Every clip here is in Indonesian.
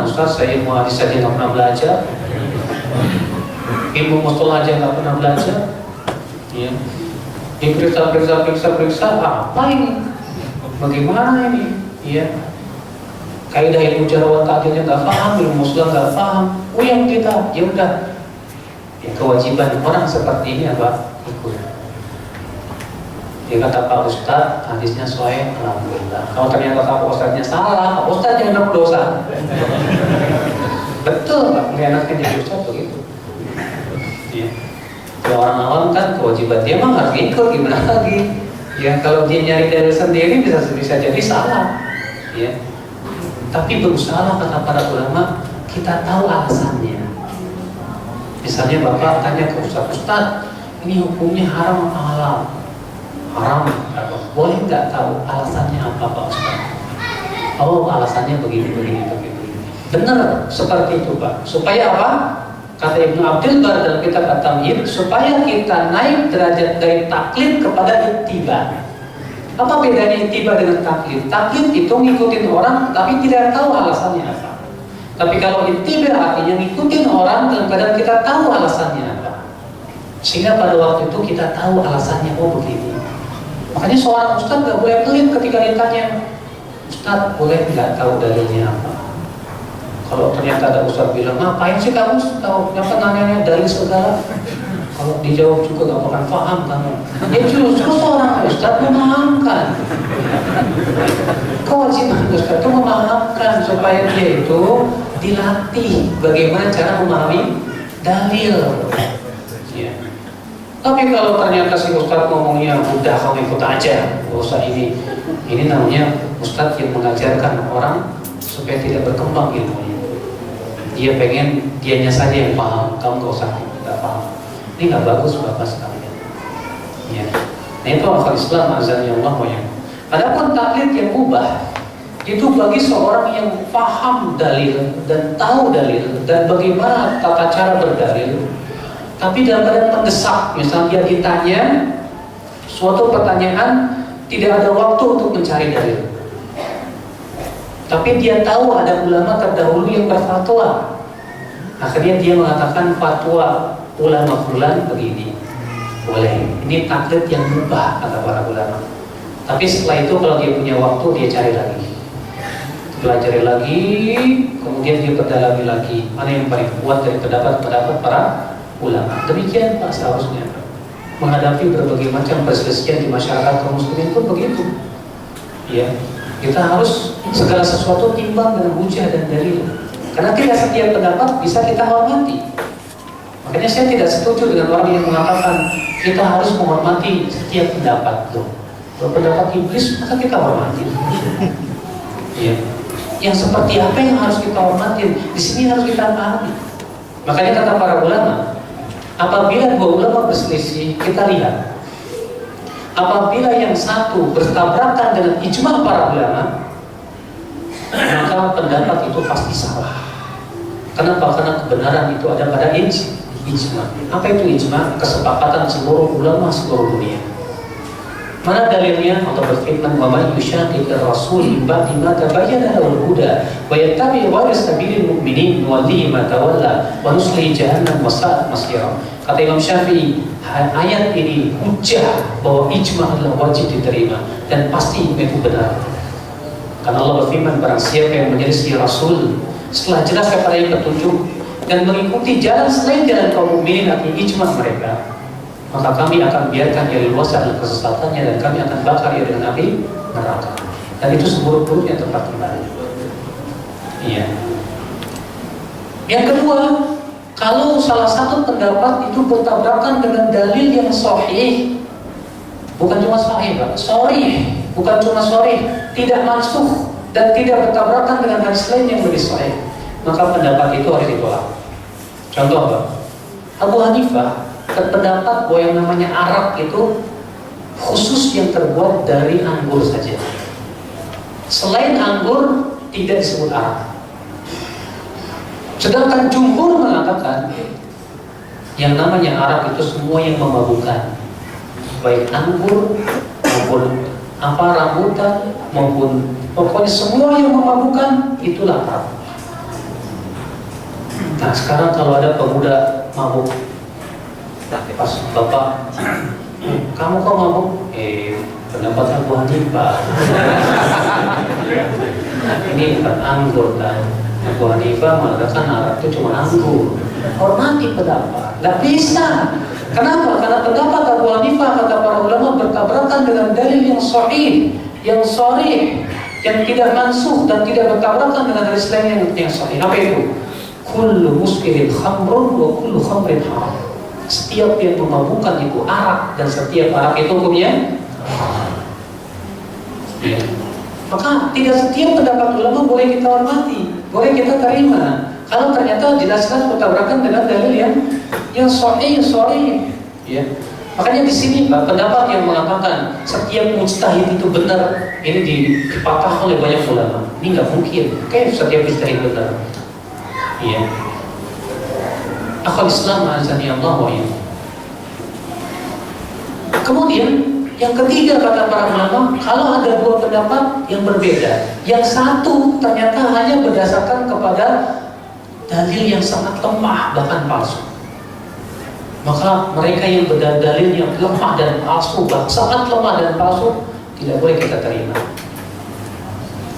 Gimana Ustaz, saya mau hadis saja nggak pernah belajar, ilmu mustalah aja nggak pernah belajar, ya. Diperiksa, apa ini? Bagaimana ini? Ya. Kaidah ilmu jarh wa ta'dilnya nggak paham, ilmu mustalah nggak paham. Yang kita, ya udah. Ya, kewajiban orang seperti ini apa? Ikut. Dia kata Pak Ustadz, hadisnya sahih, alhamdulillah. Kalau ternyata Pak Ustadznya salah, Pak Ustadz yang dapat dosa. Betul, Pak. Nggak enaknya jadi Ustadz begitu. Ya. Kalau orang awam kan kewajiban dia mah harus ikut, gimana lagi? Ya, kalau dia nyari dalil sendiri bisa jadi salah. Ya. Tapi berusaha kata para ulama, kita tahu alasannya. Misalnya Bapak tanya ke Ustadz, ini hukumnya haram atau halal? Haram, boleh nggak tahu alasannya apa Pak Ustaz? Oh, alasannya begini. Benar, seperti itu Pak. Supaya apa? Kata Ibnu Abdul Bar dalam kitab At-Tamhid, supaya kita naik derajat dari taklid kepada ittiba. Apa bedanya ittiba dengan taklid? Taklid itu ngikutin orang tapi tidak tahu alasannya apa. Tapi kalau ittiba artinya ngikutin orang dalam keadaan kita tahu alasannya apa. Sehingga pada waktu itu kita tahu alasannya, oh begini. Makanya seorang ustadz nggak boleh pelit ketika ditanya, Ustadz boleh nggak tahu dalilnya apa? Kalau ternyata ada ustadz bilang, ngapain sih kamu tahu? Yang nanya dalil segala. Kalau dijawab juga nggak akan paham kamu. Ya justru seorang ustadz memahamkan. Kewajiban ustadz itu memahamkan supaya dia itu dilatih bagaimana cara memahami dalil. Ya. Tapi kalau ternyata si Ustadz ngomongnya udah kamu ikut aja, gak usah ini namanya Ustadz yang mengajarkan orang supaya tidak berkembang ilmunya. Dia pengen dianya saja yang paham, kamu gak usah tidak paham. Ini gak bagus Bapak sekalian. Ya. Nah itu akal Islam azan yang Allah yang. Adapun taklid yang mubah itu bagi seorang yang paham dalil dan tahu dalil dan bagaimana tata cara berdalil. Tapi dalam keadaan mendesak, misalnya dia ditanya suatu pertanyaan, tidak ada waktu untuk mencari dalil. Tapi dia tahu ada ulama terdahulu yang berfatwa. Akhirnya dia mengatakan fatwa ulama fulan begini. Boleh. Ini taklid yang mubah kata para ulama. Tapi setelah itu kalau dia punya waktu dia cari lagi. Pelajari lagi, kemudian dia perdalami lagi. Mana yang paling kuat dari pendapat para ulama. Demikian Pak seharusnya menghadapi berbagai macam perselisihan di masyarakat kaum muslimin pun begitu. Ya, kita harus segala sesuatu timbang dengan hujah dan dalil. Karena tidak setiap pendapat bisa kita hormati. Makanya saya tidak setuju dengan orang yang mengatakan kita harus menghormati setiap pendapat. Loh, kalau pendapat iblis maka kita hormati. Ya, yang seperti apa yang harus kita hormati? Di sini harus kita pahami. Makanya kata para ulama, apabila dua ulama berselisih, kita lihat apabila yang satu bertabrakan dengan ijma para ulama, maka pendapat itu pasti salah. Kenapa? Karena kebenaran itu ada pada ijma. Apa itu ijma? Kesepakatan seluruh ulama seluruh dunia. Mana dalilnya? Allah berfirman, "Wa may yushaqiqir rasul min ba'di ma tabayyana lahul huda wa yattabi' ghayra sabilil mu'minin nuwallihi ma tawalla wa nuslihi jahannam wa sa'at masira." Kata Imam Syafi'i, ayat ini hujjah bahwa ijma adalah wajib diterima dan pasti itu benar. Karena Allah berfirman, barang siapa yang menyelisih Rasul setelah jelas kepada yang petunjuk dan mengikuti jalan selain jalan kaum mukminin artinya ijma mereka, maka kami akan biarkan dia luas dalam kesesatannya dan kami akan bakar dia dengan api neraka. Dan itu seburuk-buruknya tempat kembali. Iya. Yang kedua, kalau salah satu pendapat itu bertabrakan dengan dalil yang sahih, bukan cuma sahih, Pak, sahih, bukan cuma sahih, tidak mansukh dan tidak bertabrakan dengan hadis lain yang lebih sahih, maka pendapat itu harus ditolak. Contoh, Pak, Abu Hanifah berpendapat bahwa yang namanya arak itu khusus yang terbuat dari anggur saja. Selain anggur tidak disebut arak. Sedangkan jumhur mengatakan yang namanya arak itu semua yang memabukkan, baik anggur maupun rambutan maupun pokoknya semua yang memabukkan itulah arak. Nah sekarang kalau ada pemuda mabuk, pas bapak, kamu kok mabuk? Pendapat Abu Hanifah. Ini bukan anggur kan? Abu Hanifah mengatakan arak itu cuma anggur. Hormati pendapat. Tidak bisa. Kenapa? Karena pendapat Abu Hanifah kata para ulama bertabrakan dengan dalil yang sahih, yang sharih, yang tidak mansuh dan tidak bertabrakan dengan hadis lain yang sahih. Apa itu? Kullu muskirin khamrun wa kullu khamrin haram. Setiap yang memabukkan itu arak dan setiap arak itu hukumnya ya. Maka tidak setiap pendapat ulama boleh kita hormati, boleh kita terima. Kalau ternyata jelaskan bertabrakan dengan dalil yang sahih, ya. Makanya di sini Pak, pendapat yang mengatakan setiap mujtahid itu benar, ini dipatah oleh banyak ulama. Ini nggak mungkin. Kayak setiap mujtahid benar. Iya. Akhul Islam azani Allah wa iyyakum. Kemudian yang ketiga kata para ulama, kalau ada dua pendapat yang berbeda, yang satu ternyata hanya berdasarkan kepada dalil yang sangat lemah bahkan palsu, maka mereka yang berdalil yang lemah dan palsu, sangat lemah dan palsu, tidak boleh kita terima.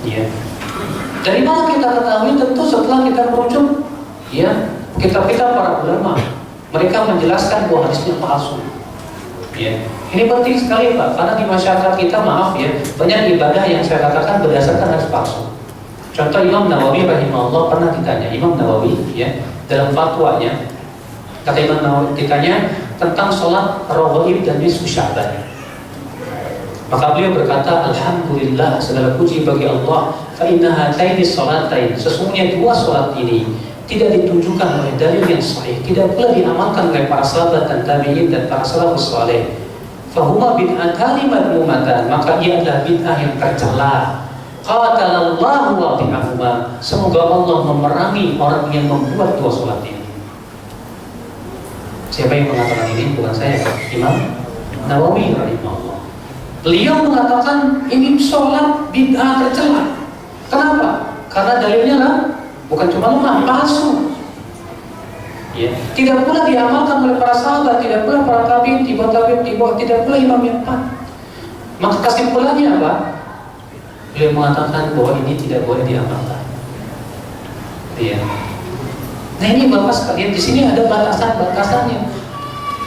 Ya. Dari mana kita ketahui? Tentu setelah kita merujuk, ya, kitab-kitab para ulama, mereka menjelaskan bahwa hadisnya palsu. Ya. Ini penting sekali Pak, karena di masyarakat kita, maaf ya, banyak ibadah yang saya katakan berdasarkan hadis palsu. Contoh Imam Nawawi rahimahullah pernah ditanya, Imam Nawawi ya, dalam fatwanya, kata Imam Nawawi ditanya tentang sholat rawatib dan nisfu Sya'ban. Maka beliau berkata, alhamdulillah, segala puji bagi Allah, fa inna hataini sholatain, sesungguhnya dua sholat ini tidak ditunjukkan oleh dalil yang sahih, tidak pula diamalkan oleh para sahabat dan tabi'in dan para salafus saleh. Fahuma bid'atani madmumatan, maka ia adalah bid'ah yang tercela. Qatalallahu wa bi'ahuma, semoga Allah memerangi orang yang membuat dua sholat ini. Siapa yang mengatakan ini? Bukan saya, Imam Nawawi rahimahullah. Beliau mengatakan ini sholat bid'ah tercela. Kenapa? Karena dalilnya lah bukan cuma lemah, palsu. Ya. Tidak pula diamalkan oleh para sahabat, tidak pula para tabi'in, tidak pula imam yang empat. Maka kesimpulannya apa? Beliau mengatakan bahwa ini tidak boleh diamalkan. Ya. Nah ini Bapak sekalian, di sini ada batasan-batasannya.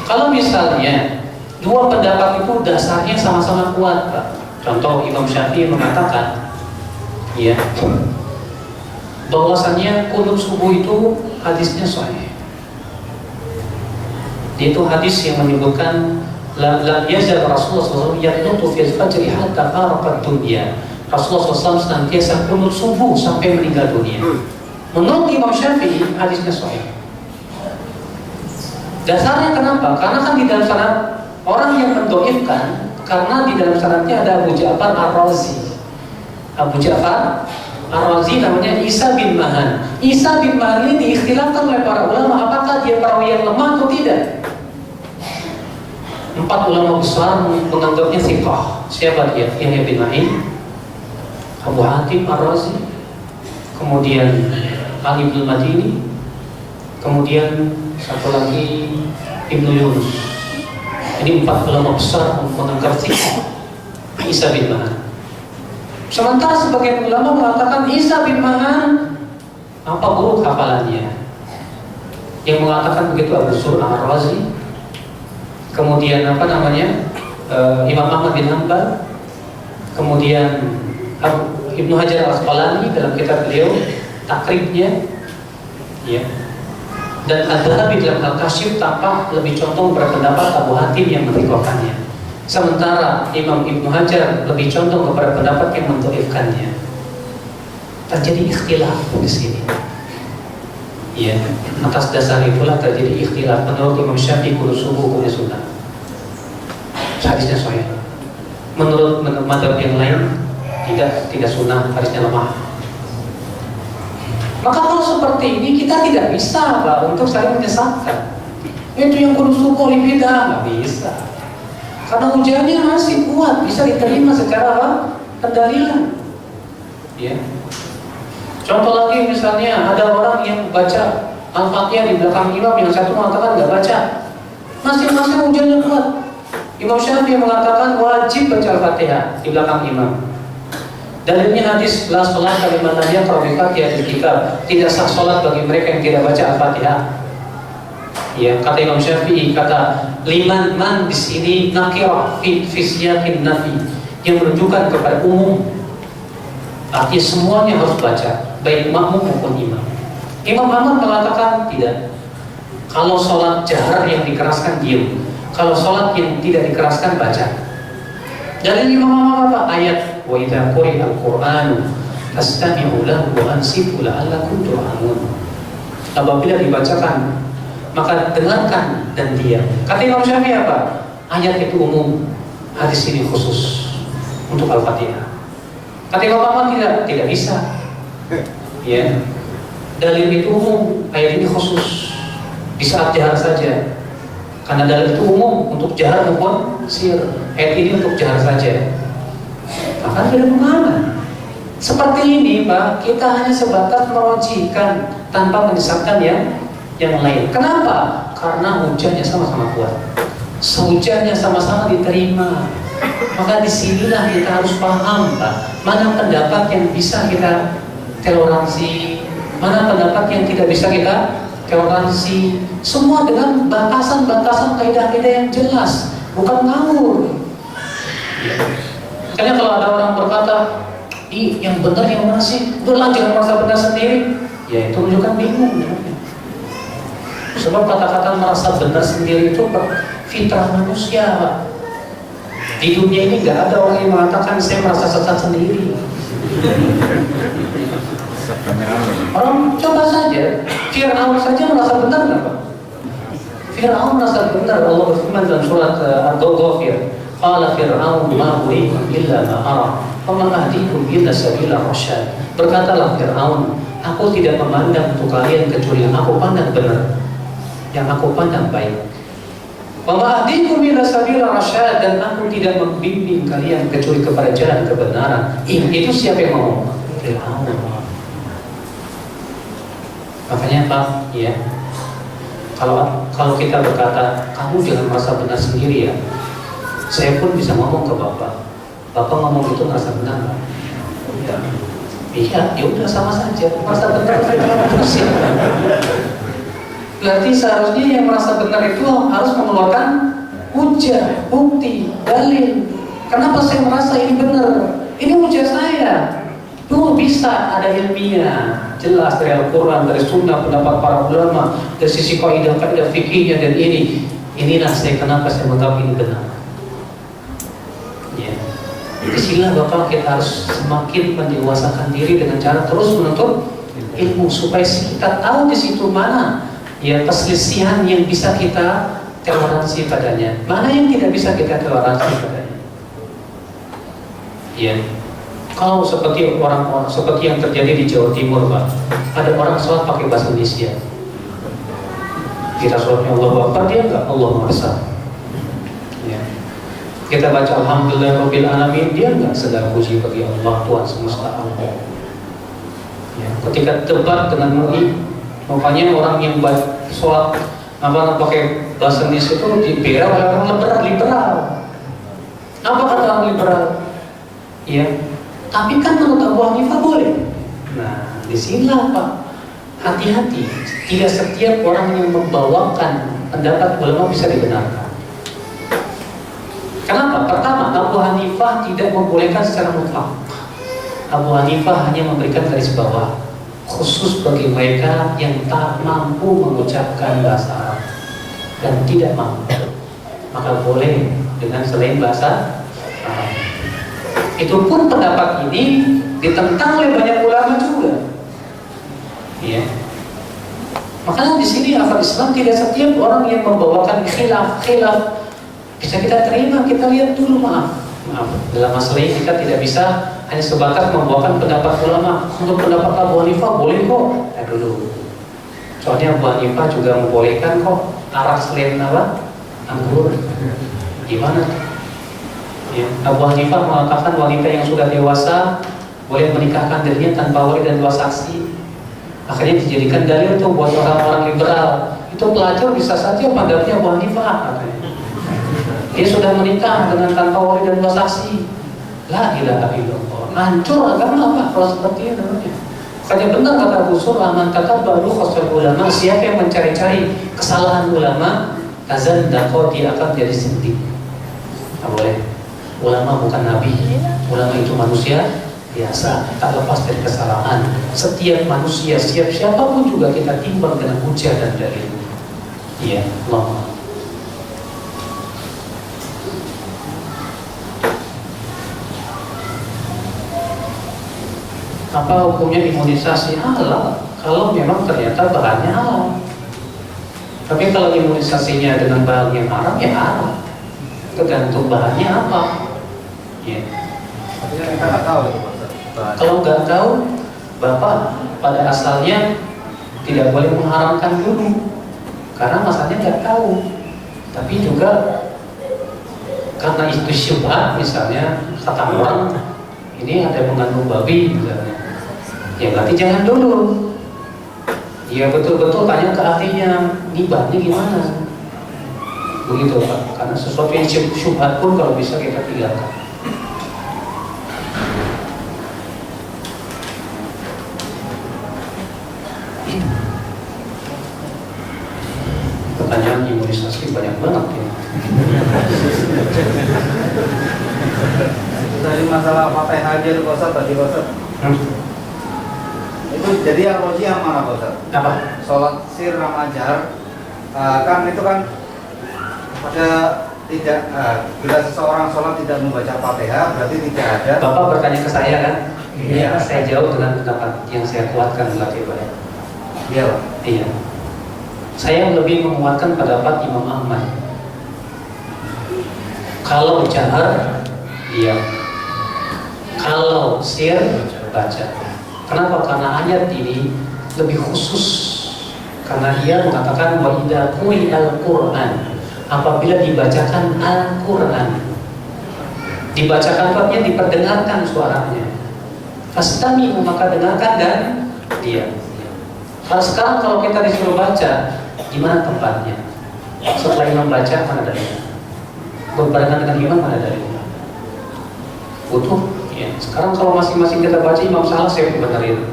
Kalau misalnya dua pendapat itu dasarnya sama-sama kuat, Pak. Contoh Imam Syafi'i mengatakan, ya, bahwasannya qunut subuh itu hadisnya sahih. Itu hadis yang menyebutkan lam yazal Rasulullah SAW yaqnutu fil fajri hatta faraqat dunya. Rasulullah SAW senantiasa qunut subuh sampai meninggal dunia. Menurut Imam Syafi'i hadisnya sahih. Dasarnya kenapa? Karena kan di dalam sanad orang yang mendoifkan, karena di dalam sanadnya ada Abu Ja'far Ar-Razi. Abu Ja'far Ar-Razi namanya Isa bin Mahan. Isa bin Mahan ini diikhtilafkan oleh para ulama apakah dia perawi yang lemah atau tidak. 4 ulama besar menganggapnya thiqah. Siapa dia? Yahya bin Ma'in, Abu Hatim Ar-Razi, kemudian Ali bin Madini, kemudian satu lagi Ibnu Yunus. Ini 4 ulama besar menganggap thiqah Isa bin Mahan. Sementara sebagian ulama mengatakan Isa bin Mahan apa buruk hafalannya. Yang mengatakan begitu Abu Sur Ar-Razi, kemudian Imam Ahmad bin Hanbal, kemudian Ibnu Hajar Al-Asqalani dalam kitab beliau Takribnya, ya. Dan Adz-Dzahabi dalam Al-Kasyif tampak lebih condong berpendapat Abu Hatim yang menrikokannya. Sementara Imam Ibnu Hajar lebih condong kepada pendapat yang mendhaifkannya. Terjadi ikhtilaf di sini. Ya, atas dasar itulah terjadi ikhtilaf. Menurut Imam Syafi'i qunut subuh hukumnya sunnah. Hadisnya sahih. Menurut mazhab yang lain tidak sunnah, hadisnya lemah. Maka kalau seperti ini kita tidak bisa Pak untuk saling menyesatkan. Itu yang qunut subuh bid'ah, nggak bisa. Karena ujiannya masih kuat, bisa diterima secara pendalilan. Ya. Contoh lagi misalnya ada orang yang baca Al-Fatihah di belakang imam, yang satu mengatakan nggak baca. Masing-masing hujahnya kuat. Imam Syafi'i mengatakan wajib baca Al-Fatihah di belakang imam. Dalilnya hadis la sholat liman lam yaqra bi Fatihatil kitab. Tidak sah sholat bagi mereka yang tidak baca Al-Fatihah. Ya, kata Imam Syafi'i, kata liman man di sini nakirah fi siyaqin nafi, yang menunjukkan kepada umum. Artinya semuanya harus baca, baik makmum maupun imam. Imam Ahmad mengatakan tidak. Kalau sholat jahar yang dikeraskan diam, kalau sholat yang tidak dikeraskan baca. Dari Imam Ahmad apa? Ayat wa idza quri'al Qur'anu fastami'u lahu wa ansitu la'allakum turhamun. Apabila dibacakan maka dengarkan dan diam. Kata Imam Syafi'i apa? Ayat itu umum, hadis ini khusus untuk Al-Fatihah. Kata Imam Ahmad tidak bisa. Ya. Dalil itu umum, ayat ini khusus di saat jahar saja. Karena dalil itu umum untuk jahar maupun sir. Ayat ini untuk jahar saja. Maka tidak pemahaman. Seperti ini, Pak, kita hanya sebatas merojikan tanpa mendesakkan yang lain. Kenapa? Karena hujannya sama-sama kuat. Hujannya sama-sama diterima. Maka disinilah kita harus paham, Pak, mana pendapat yang bisa kita toleransi, mana pendapat yang tidak bisa kita toleransi. Semua dengan batasan-batasan kaidah-kaidah yang jelas, bukan ngawur. Makanya kalau ada orang berkata, yang benar yang mana sih? Udahlah, jangan merasa benar sendiri. Ya itu menunjukkan bingung. Sebab kata-kata merasa benar sendiri itu fitrah manusia, Pak. Di dunia ini nggak ada orang yang mengatakan saya merasa sesat sendiri. Orang coba saja, Fir'aun saja merasa benar nggak, Pak? Fir'aun merasa benar. Allah berfirman dalam surat Al-Ghafir, qala Fir'aun ma uriikum illa ma ara, wa ma ahdiikum illa sabila rasyad. Berkatalah Fir'aun, aku tidak memandang untuk kalian kecuali yang aku pandang benar, yang aku pandang baik. Wa ma ahdiikum illa sabila rasyad, dan aku tidak membimbing kalian kecuali kepada jalan kebenaran. Itu siapa yang ngomong? Fir'aun. Makanya Pak, ya, kalau kita berkata kamu jangan merasa benar sendiri ya, saya pun bisa ngomong ke Bapak ngomong itu merasa benar, Pak. Iya, ya udah sama saja, merasa benar terus. Berarti seharusnya yang merasa benar itu harus mengeluarkan hujah, bukti, dalil. Kenapa saya merasa ini benar? Ini hujah saya. Tuh bisa ada ilmiah, jelas dari Al-Quran, dari Sunnah, pendapat para ulama, dari sisi kaidah-kaidah fikihnya, dan inilah kenapa saya menganggap ini benar. Ya, disinilah Bapak kita harus semakin mendewasakan diri dengan cara terus menuntut ilmu supaya kita tahu di situ mana ya perselisihan yang bisa kita toleransi padanya, mana yang tidak bisa kita toleransi padanya. Ya. Kalau seperti yang terjadi di Jawa Timur, Pak, ada orang sholat pakai bahasa Indonesia. Kita sholatnya Allahu Akbar, dia enggak Allahu Akbar. Ya. Kita baca Alhamdulillahirabbil alamin, dia enggak sedang puji bagi Allah Tuhan semesta alam. Ya. Ketika debat dengan MUI, makanya orang yang sholat pakai bahasa Indonesia itu dibela oleh orang liberal. Apa kata orang liberal? Ya. Tapi kan menurut Abu Hanifah boleh. Nah, disinilah Pak, hati-hati. Tidak setiap orang yang membawakan pendapat ulama bisa dibenarkan. Kenapa? Pertama, Abu Hanifah tidak membolehkan secara mutlak. Abu Hanifah hanya memberikan garis bawah khusus bagi mereka yang tak mampu mengucapkan bahasa Arab dan tidak mampu, maka boleh dengan selain bahasa Arab. Itu pun pendapat ini ditentang oleh banyak ulama juga. Ya. Makanya di sini akal Islam tidak setiap orang yang membawakan khilaf bisa kita terima. Kita lihat dulu, maaf dalam masalah ini kita tidak bisa hanya sebatas membawakan pendapat ulama. Untuk pendapat Abu Hanifah boleh kok. Dulu. Soalnya Abu Hanifah juga membolehkan kok arak selain apa? Anggur. Gimana? Ya, Abu Hanifah mengatakan wanita yang sudah dewasa boleh menikahkan dirinya tanpa wali dan dua saksi. Akhirnya dijadikan dalil tuh buat orang-orang liberal. Itu pelacur bisa saja madhabnya Abu Hanifah katanya. Dia sudah menikah dengan tanpa wali dan dua saksi. La ilaha illallah. Hancur agama apa kalau seperti itu? Makanya benar kata Abu Surah, man baru khosal ulama, siapa yang mencari-cari kesalahan ulama, azan dako dia akan jadi sindik. Tak boleh. Ulama bukan nabi. Ulama itu manusia biasa, tak lepas dari kesalahan. Setiap manusia, siapapun juga kita timbang dengan hujah dan dalil. Iya, Allah. Apa hukumnya imunisasi? Halal kalau memang ternyata bahannya halal. Tapi kalau imunisasinya dengan bahan yang haram, ya haram. Tergantung bahannya apa. Ya. Artinya kita nggak tahu itu, Pak. Kalau nggak tahu, Bapak pada asalnya tidak boleh mengharamkan dulu, karena masalahnya nggak tahu. Tapi juga karena itu syubhat, misalnya kata orang ini ada mengandung babi misalnya, ya berarti jangan dulu. Ya betul-betul tanya ke ahlinya, ini bahannya gimana? Begitu Pak, karena sesuatu yang syubhat pun kalau bisa kita tinggalkan. Pertanyaan imunisasi banyak banget ya. Dari masalah Fatihah aja tuh Ustaz, tadi Ustaz. Itu jadi yang roji yang mana Ustaz? Apa? Sholat sir sama jar, kan itu kan ada tidak, bila seseorang sholat tidak membaca Fatihah berarti tidak ada. Bapak bertanya ke saya kan? Iya. Saya jawab dengan pendapat yang saya kuatkan berarti Pak. Iya Pak. Iya. Saya lebih menguatkan pendapat Imam Ahmad. Kalau jahar, iya. Kalau sir, baca. Kenapa? Karena ayat ini lebih khusus. Karena dia mengatakan wa idza quri'al Qur'an, apabila dibacakan Al-Qur'an. Dibacakan artinya diperdengarkan suaranya. Fastami'u, maka dengarkan dan diam. Kalau sekarang kalau kita disuruh baca, gimana tempatnya? Setelah imam baca, mana dalilnya? Berbarengan dengan imam, mana dalilnya? Butuh. Ya. Sekarang kalau masing-masing kita baca imam salah, saya benerin.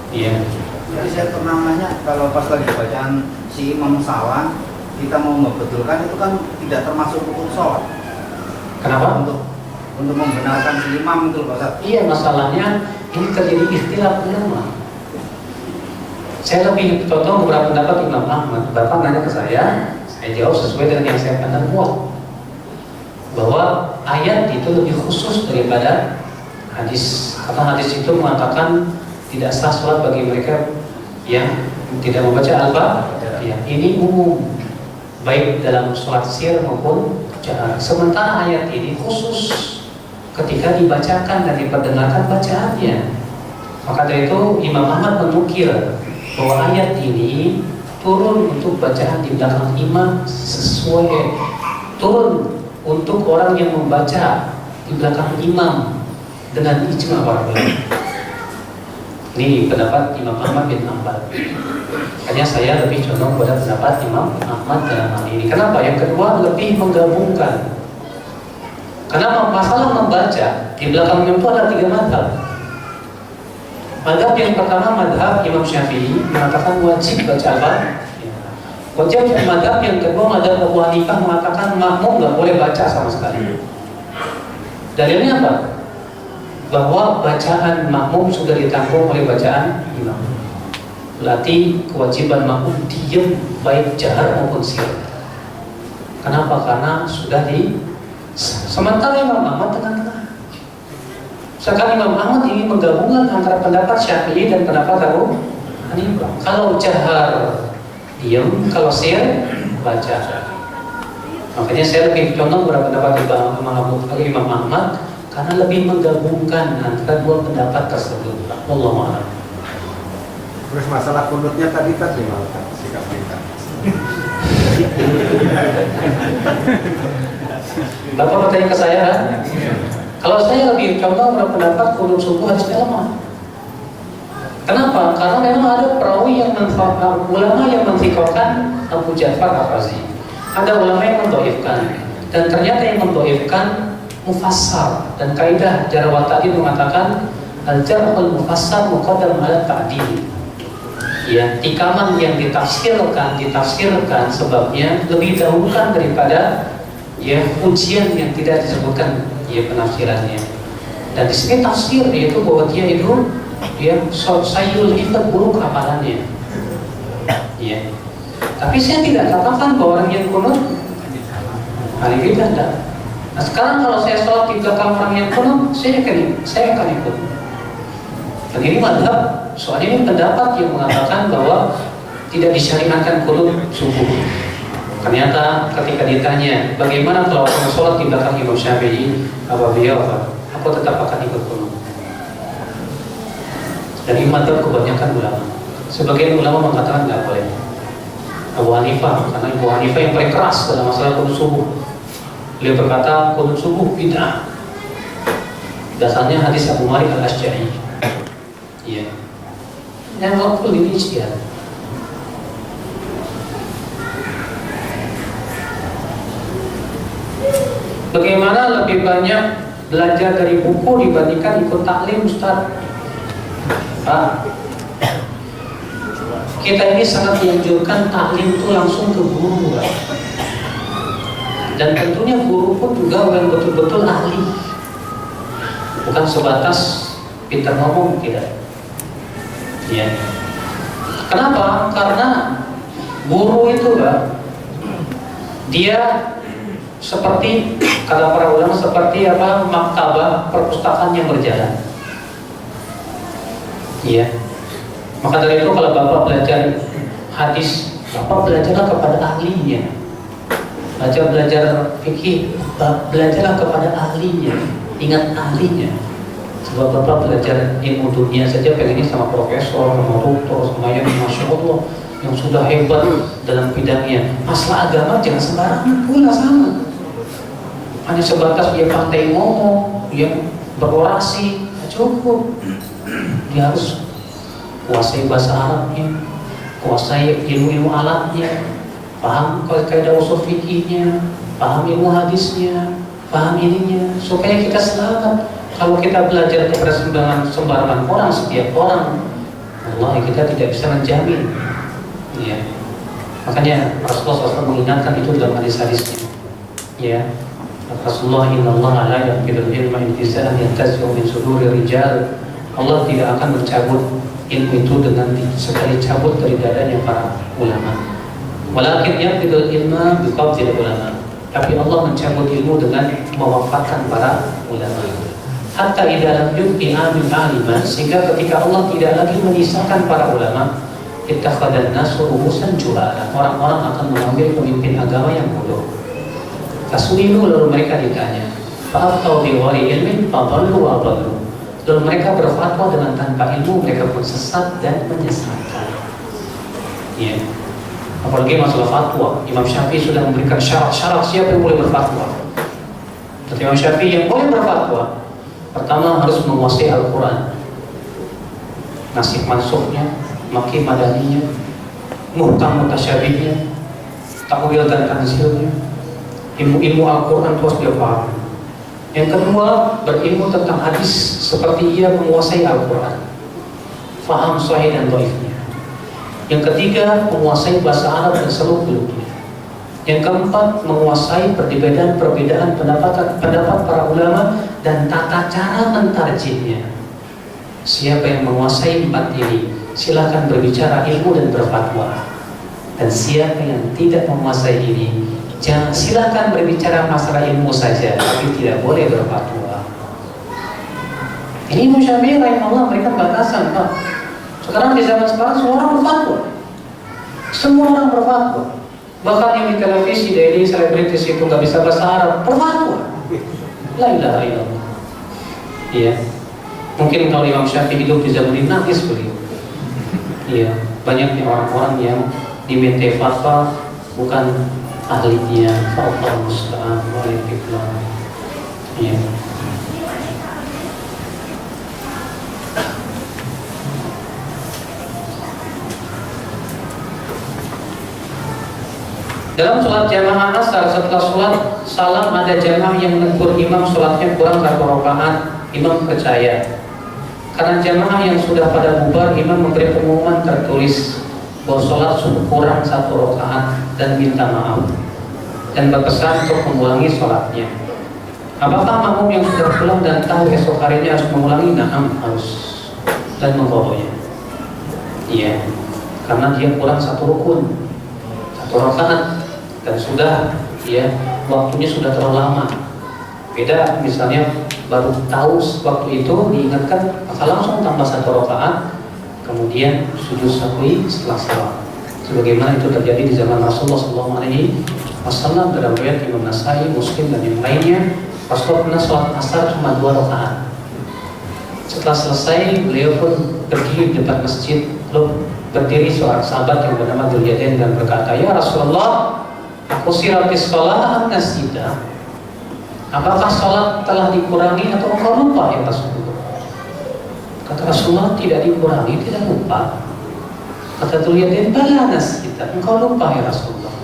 Iya. Jadi saya pernah nanya, kalau pas lagi bacaan si imam salah, kita mau membetulkan itu kan tidak termasuk rukun sholat. Kenapa? Untuk membenarkan si imam itu Pak Ustaz. Iya, masalahnya ini terjadi ikhtilaf ulama. Saya lebih contoh beberapa pendapat Imam Ahmad. Bapak nanya ke saya jawab sesuai dengan yang saya pandang kuat. Bahwa ayat itu lebih khusus daripada hadis. Karena hadis itu mengatakan tidak sah sholat bagi mereka yang tidak membaca Al-Fatihah. Ini umum, baik dalam sholat sir maupun jahar. Sementara ayat ini khusus ketika dibacakan dan diperdengarkan bacaannya. Maka dari itu Imam Ahmad menukil bahwa ayat ini turun untuk bacaan di belakang imam sesuai, turun untuk orang yang membaca di belakang imam dengan ijma para ulama. Ini pendapat Imam Ahmad bin Hanbal. Hanya saya lebih condong pada pendapat Imam Ahmad dalam hal ini. Kenapa? Yang kedua lebih menggabungkan. Karena masalah membaca di belakang imam itu ada 3 madhab. Madhab yang pertama madhab Imam Syafi'i mengatakan wajib baca Al-Fatihah. Wajib. Madhab yang kedua madhab Abu Hanifah mengatakan makmum nggak boleh baca sama sekali. Dalilnya apa? Bahwa bacaan makmum sudah ditanggung oleh bacaan imam. Berarti kewajiban makmum diam baik jahar maupun sir. Kenapa? Karena sudah sementara Imam Ahmad tengah-tengah. Sekarang Imam Ahmad ingin menggabungkan antara pendapat Syafi'i dan pendapat Abu Hanifah. Kalau jahar diam, kalau sir baca. Makanya saya lebih condong pada pendapat Imam Ahmad karena lebih menggabungkan antara 2 pendapat tersebut. Wallahu a'lam. Terus masalah kunutnya tadi gimana sikap kita? Bapak bertanya ke saya, kalau saya lebih contoh pada pendapat kunut subuh harusnya lemah. Kenapa? Karena memang ada perawi yang ulama yang menfiqahkan Abu Ja'far Ar-Razi. Ada ulama yang mendoifkan, dan ternyata yang mendoifkan mufassar. Dan kaidah jarh wa ta'dil mengatakan al-jarh al-mufassar muqaddam 'ala ta'dil. Ya, tikaman yang ditafsirkan sebabnya lebih dahulukan daripada ya ujian yang tidak disebutkan ya penafsirannya. Dan di sini tafsir yaitu bahwa dia itu dia sayul hifad buruk hafalannya. Ya. Tapi saya tidak katakan bahwa orang yang kunut hari kita tidak. Nah sekarang kalau saya sholat di belakang orang yang kunut, saya akan ikut. Dan ini madhab, soalnya ini pendapat yang mengatakan bahwa tidak disyariatkan kunut subuh. Ternyata ketika ditanya bagaimana kalau orang sholat di belakang Imam Syafi'i, apa beliau aku tetap akan ikut kunut. Dan ini madhab kebanyakan ulama. Sebagian ulama mengatakan nggak boleh. Abu Hanifah, karena Abu Hanifah yang paling keras dalam masalah kunut subuh. Beliau berkata kunut subuh bid'ah. Dasarnya hadis Abu Malik Al-Asy'ari. Iya. Yang waktu ini ijtihad. Bagaimana lebih banyak belajar dari buku dibandingkan ikut taklim, Ustaz? Pak, kita ini sangat dianjurkan taklim itu langsung ke guru, Pak. Dan tentunya guru pun juga yang betul-betul ahli, bukan sebatas pintar ngomong, tidak. Ya. Kenapa? Karena guru itu, Pak, dia seperti kata para ulama seperti apa maktabah perpustakaan yang berjalan. Iya. Maka dari itu kalau Bapak belajar hadis, Bapak belajarlah kepada ahlinya. Belajar fikih, belajarlah kepada ahlinya. Ingat ahlinya. Sebab Bapak belajar ilmu dunia saja pengennya sama profesor, sama doktor, sama yang Masya Allah yang sudah hebat dalam bidangnya. Masalah agama jangan sembarangan pula sama. Hanya sebatas dia pandai ngomong, dia berorasi, cukup. Dia harus kuasai bahasa Arabnya, kuasai ilmu-ilmu alatnya, paham kaidah usul fikihnya, paham ilmu hadisnya, paham ininya, supaya kita selamat. Kalau kita belajar kepada sembarangan orang, setiap orang, Allah kita tidak bisa menjamin. Ya. Makanya Rasulullah SAW mengingatkan itu dalam hadis-hadisnya. Ya. Rasulullah innallaha la yaqbidul ilma intiza'an yantazi'u min suduri rijal. Allah tidak akan mencabut ilmu itu dengan sekali cabut dari dadanya para ulama. Walakin yaqbidul ilma biqabdil ulama. Tapi Allah mencabut ilmu dengan mewafatkan para ulama. Hatta idza lam yubqi alim aliman, sehingga ketika Allah tidak lagi menyisakan para ulama, ittakhadhan nasu ru'usan juhala. Orang-orang akan mengambil pemimpin agama yang bodoh. Fasuilu, lalu mereka ditanya, fa'aftau bighayri ilmin fadallu wa adallu. Lalu mereka berfatwa dengan tanpa ilmu, mereka pun sesat dan menyesatkan. Ya. Apalagi masalah fatwa, Imam Syafi'i sudah memberikan syarat-syarat siapa yang boleh berfatwa. Kata Imam Syafi'i yang boleh berfatwa, pertama harus menguasai Al-Quran, nasib mansuknya, maki madaninya, muhkam mutasyabihnya, ta'wil dan tanzilnya. Ilmu-ilmu Al-Quran itu harus dia paham. Yang kedua, berilmu tentang hadis seperti ia menguasai Al-Quran, faham sahih dan dhaifnya. Yang ketiga, menguasai bahasa Arab dan seluk-beluknya. Yang keempat, menguasai perbedaan pendapat para ulama dan tata cara mentarjihnya. Siapa yang menguasai empat ini, silakan berbicara ilmu dan berfatwa. Dan siapa yang tidak menguasai ini, silakan berbicara masalah ilmu saja, tapi tidak boleh berfatwa. Ini Imam Syafi'i rahimahullah memberikan batasan, Pak. Sekarang di zaman sekarang semua orang berfatwa. Semua orang berfatwa. Bahkan yang di televisi dari selebritis itu nggak bisa bahasa Arab, berfatwa. La ilaha illallah. Iya. Mungkin kalau Imam Syafi'i hidup di zaman ini nangis beliau. Iya. Banyaknya orang-orang yang diminta fatwa bukan ahlinya. Allah musta'an wa alaikum. Iya. Dalam sholat jamaah asar, setelah sholat salam ada jamaah yang menegur imam sholatnya kurang 1 rakaat. Imam percaya. Karena jamaah yang sudah pada bubar, imam memberi pengumuman tertulis bahwa sholat sudah kurang 1 rakaat dan minta maaf, dan berpesan untuk mengulangi sholatnya. Apakah makmum yang sudah pulang dan tahu esok harinya harus mengulangi? Na'am, harus, dan mengkodoknya. Iya, karena dia kurang 1 rukun, 1 rakaat, dan sudah, ya, waktunya sudah terlalu lama. Beda misalnya baru tahu waktu itu diingatkan, maka langsung tambah 1 rakaat, kemudian sujud sahwi setelah salam. Sebagaimana itu terjadi di zaman Rasulullah SAW dalam riwayat Imam Nasai, Muslim dan yang lainnya. Rasulullah pernah sholat asar cuma 2 rakaat. Setelah selesai, beliau pun berdiri di depan masjid. Lalu berdiri seorang sahabat yang bernama Dzulyaden dan berkata, "Ya Rasulullah, aku siratis sholat nasida. Apakah sholat telah dikurangi atau engkau lupa ya Rasulullah?" Kata Rasulullah, "Tidak dikurangi, tidak lupa." Kata Dzulyaden, "Bala nasida, engkau lupa ya Rasulullah."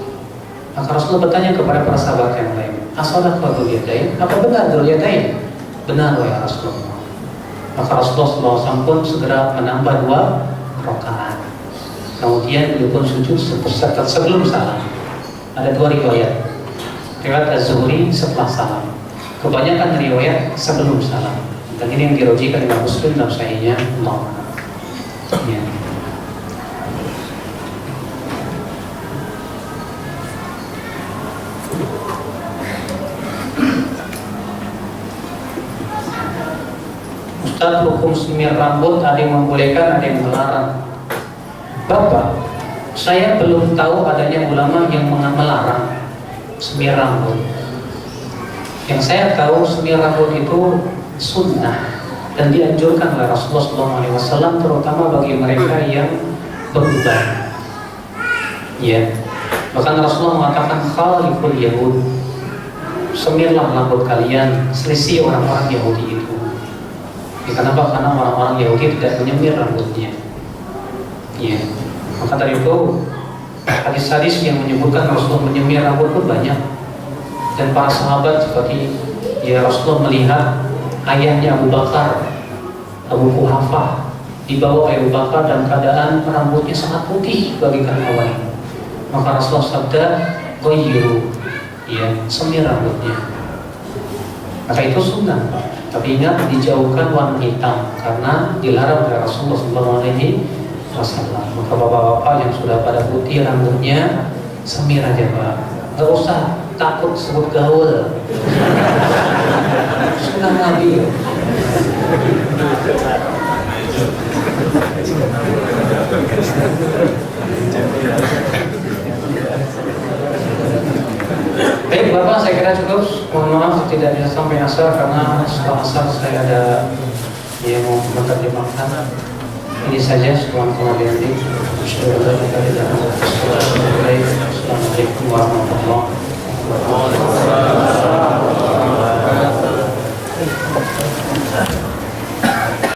Maka Rasulullah bertanya kepada para sahabat yang lain, "Asadaq Dzulyaden? Apa benar Dzulyaden?" "Benar ya Rasulullah." Maka Rasulullah SAW pun segera menambah 2 rakaat. Kemudian beliau pun sujud sebelum salam. Ada 2 riwayat. Riwayat Az-Zuhri setelah salam. Kebanyakan riwayat sebelum salam. Dan ini yang dirojikan Imam Muslim dalam sahihnya. Ya. Ustaz, hukum semir rambut ada yang membolehkan, ada yang melarang. Bapak, saya belum tahu adanya ulama yang melarang semir rambut. Yang saya tahu semir rambut itu sunnah dan dianjurkan oleh Rasulullah SAW, terutama bagi mereka yang beruban. Ya, bahkan Rasulullah mengatakan khaliful Yahud, semirlah rambut kalian selisih orang-orang Yahudi itu. Kenapa? Karena orang-orang Yahudi tidak menyemir rambutnya. Ya, maka dari itu hadis-hadis yang menyebutkan Rasulullah menyemir rambut pun banyak. Dan para sahabat seperti ya Rasulullah melihat ayahnya Abu Bakar, Abu Quhafah, dibawa Abu Bakar dalam keadaan rambutnya sangat putih bagaikan awan. Maka Rasulullah sabda, "Ghayyiru," ya, semir rambutnya. Maka itu sunnah. Tapi ingat, dijauhkan warna hitam karena dilarang oleh Rasulullah SAW. Maka bapak-bapak yang sudah pada putih rambutnya, semir aja Pak. Gak usah takut sebut gaul. Sunnah Nabi. Baik Bapak, saya kira cukup. Mohon maaf tidak bisa sampai asar karena setelah asar saya ada yang mau menerjemahkan. Ini saja. Assalamualaikum warahmatullahi wabarakatuh.